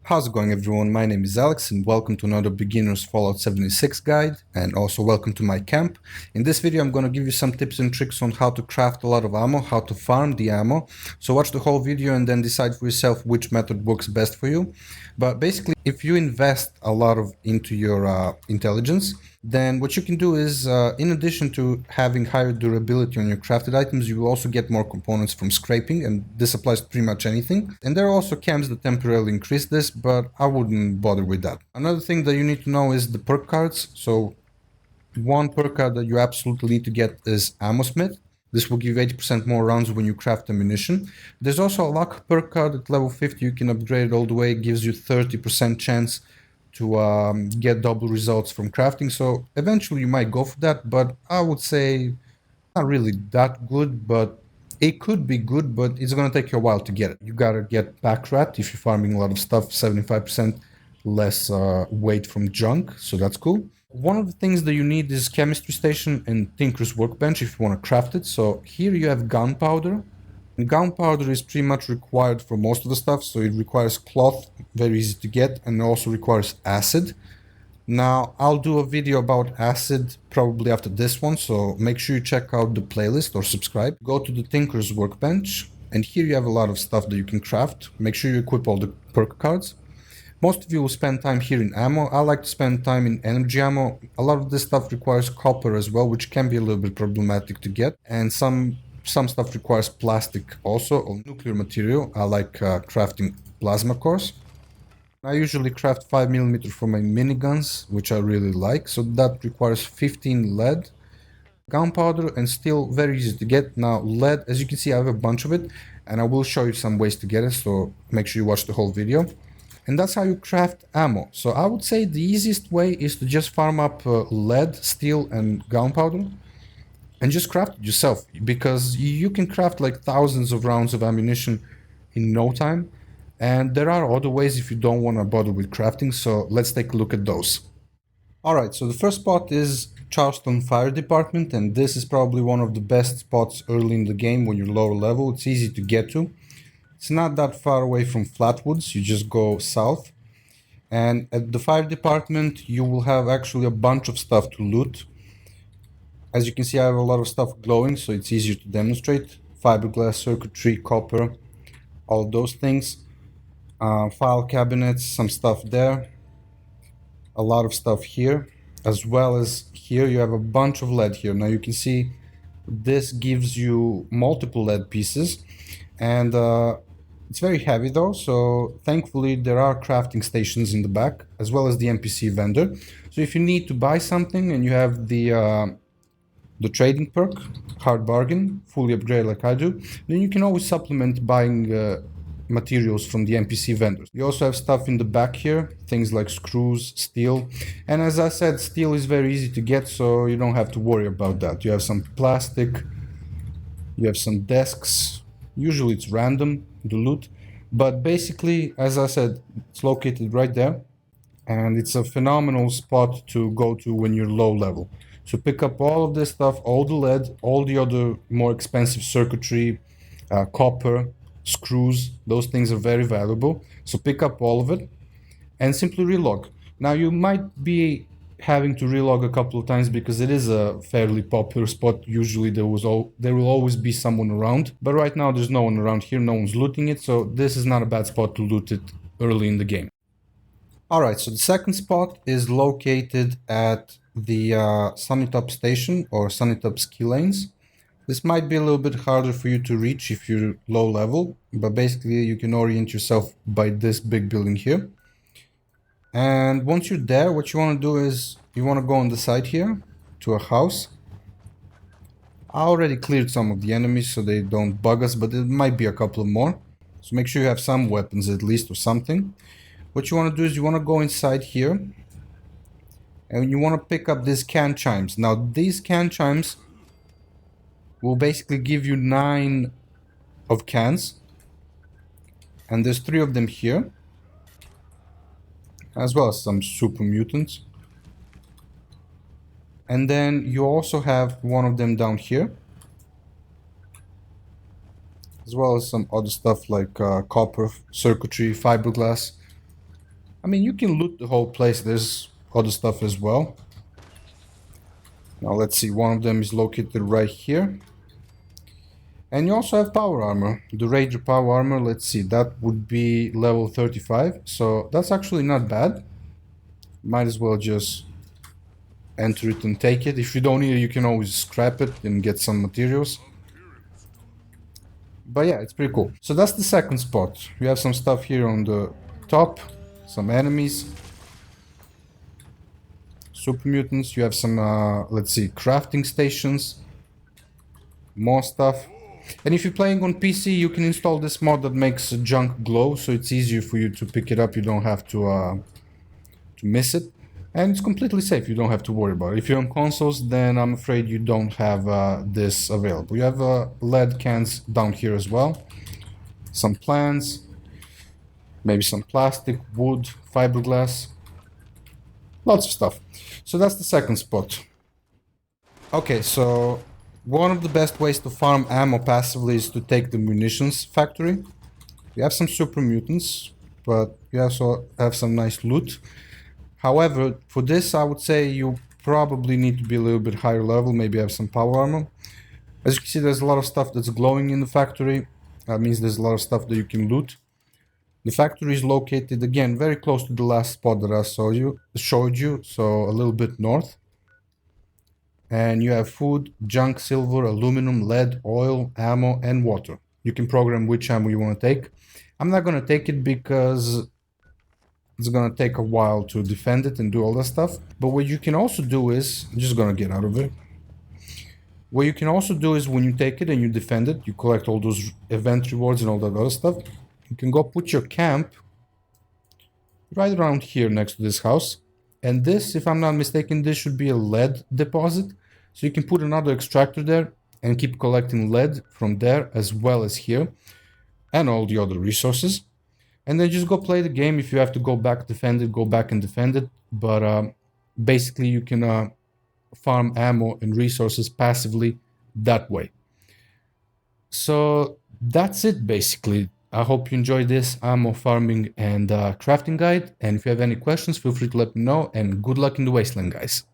How's it going, everyone? My name is Alex and welcome to another beginner's Fallout 76 guide, and also welcome to my camp. In this video I'm going to give you some tips and tricks on how to craft a lot of ammo, how to farm the ammo. So watch the whole video and then decide for yourself which method works best for you. But basically, if you invest a lot into your intelligence, then what you can do is, in addition to having higher durability on your crafted items, you will also get more components from scraping, and this applies to pretty much anything. And there are also camps that temporarily increase this, but I wouldn't bother with that. Another thing that you need to know is the perk cards. So one perk card that you absolutely need to get is Ammo Smith. This will give you 80% more rounds when you craft ammunition. There's also a luck perk card at level 50. You can upgrade it all the way. It gives you 30% chance to get double results from crafting. So eventually you might go for that, but I would say not really that good, but it could be good, but it's going to take you a while to get it. You got to get back rat if you're farming a lot of stuff, 75% less weight from junk, so that's cool. One of the things that you need is chemistry station and tinker's workbench if you want to craft it. So here you have gunpowder. Gunpowder is pretty much required for most of the stuff, so it requires cloth, very easy to get, and also requires acid. Now, I'll do a video about acid probably after this one, so make sure you check out the playlist or subscribe. Go to the Tinker's Workbench, and here you have a lot of stuff that you can craft. Make sure you equip all the perk cards. Most of you will spend time here in ammo. I like to spend time in energy ammo. A lot of this stuff requires copper as well, which can be a little bit problematic to get, and some stuff requires plastic also, or nuclear material. I like crafting plasma cores. I usually craft 5mm for my miniguns, which I really like, so that requires 15 lead. Gunpowder and steel, very easy to get. Now lead, as you can see, I have a bunch of it, and I will show you some ways to get it, so make sure you watch the whole video. And that's how you craft ammo. So I would say the easiest way is to just farm up lead, steel, and gunpowder, and just craft it yourself, because you can craft like thousands of rounds of ammunition in no time. And there are other ways if you don't want to bother with crafting, so let's take a look at those. Alright, so the first spot is Charleston Fire Department, and this is probably one of the best spots early in the game when you're lower level. It's easy to get to. It's not that far away from Flatwoods, you just go south. And at the fire department you will have actually a bunch of stuff to loot. As you can see, I have a lot of stuff glowing, so it's easier to demonstrate. Fiberglass, circuitry, copper, all those things. File cabinets, some stuff there. A lot of stuff here. As well as here you have a bunch of lead here. Now you can see this gives you multiple lead pieces. And it's very heavy though, so thankfully there are crafting stations in the back, as well as the NPC vendor. So if you need to buy something and you have the trading perk, hard bargain, fully upgrade like I do, then you can always supplement buying materials from the NPC vendors. You also have stuff in the back here, things like screws, steel, and as I said, steel is very easy to get, so you don't have to worry about that. You have some plastic, you have some desks, usually it's random, the loot, but basically, as I said, it's located right there, and it's a phenomenal spot to go to when you're low level. So pick up all of this stuff, all the lead, all the other more expensive circuitry, copper, screws. Those things are very valuable. So pick up all of it and simply relog. Now you might be having to relog a couple of times because it is a fairly popular spot. Usually there will always be someone around, but right now there's no one around here, no one's looting it, so this is not a bad spot to loot it early in the game. Alright, so the second spot is located at the Sunnytop station or Sunnytop ski lanes. This might be a little bit harder for you to reach if you're low level, but basically you can orient yourself by this big building here. And once you're there, what you want to do is you want to go on the side here to a house. I already cleared some of the enemies so they don't bug us, but there might be a couple of more. So make sure you have some weapons at least or something. What you want to do is you want to go inside here and you want to pick up these can chimes. Now these can chimes will basically give you 9 of cans, and there's 3 of them here, as well as some super mutants. And then you also have one of them down here, as well as some other stuff like copper, circuitry, fiberglass. I mean, you can loot the whole place. There's other stuff as well. Now let's see, one of them is located right here. And you also have power armor. The Ranger power armor, let's see, that would be level 35. So that's actually not bad. Might as well just enter it and take it. If you don't need it, you can always scrap it and get some materials. But yeah, it's pretty cool. So that's the second spot. We have some stuff here on the top, some enemies, super mutants. You have some, let's see, crafting stations, more stuff. And if you're playing on PC, you can install this mod that makes junk glow, so it's easier for you to pick it up. You don't have to miss it. And it's completely safe, you don't have to worry about it. If you're on consoles, then I'm afraid you don't have this available. You have lead cans down here as well. Some plants, maybe some plastic, wood, fiberglass. Lots of stuff. So that's the second spot. Okay, so one of the best ways to farm ammo passively is to take the munitions factory. You have some super mutants, but you also have some nice loot. However, for this, I would say you probably need to be a little bit higher level, maybe have some power armor. As you can see, there's a lot of stuff that's glowing in the factory. That means there's a lot of stuff that you can loot. The factory is located, again, very close to the last spot that I showed you, so a little bit north. And you have food, junk, silver, aluminum, lead, oil, ammo, and water. You can program which ammo you want to take. I'm not going to take it because it's gonna take a while to defend it and do all that stuff. But what you can also do is, I'm just gonna get out of it. What you can also do is when you take it and you defend it, you collect all those event rewards and all that other stuff. You can go put your camp right around here next to this house. And this, if I'm not mistaken, this should be a lead deposit. So you can put another extractor there and keep collecting lead from there as well as here. And all the other resources. And then just go play the game. If you have to go back, defend it, go back and defend it. But basically you can farm ammo and resources passively that way. So that's it basically. I hope you enjoyed this ammo farming and crafting guide. And if you have any questions, feel free to let me know. And good luck in the wasteland, guys.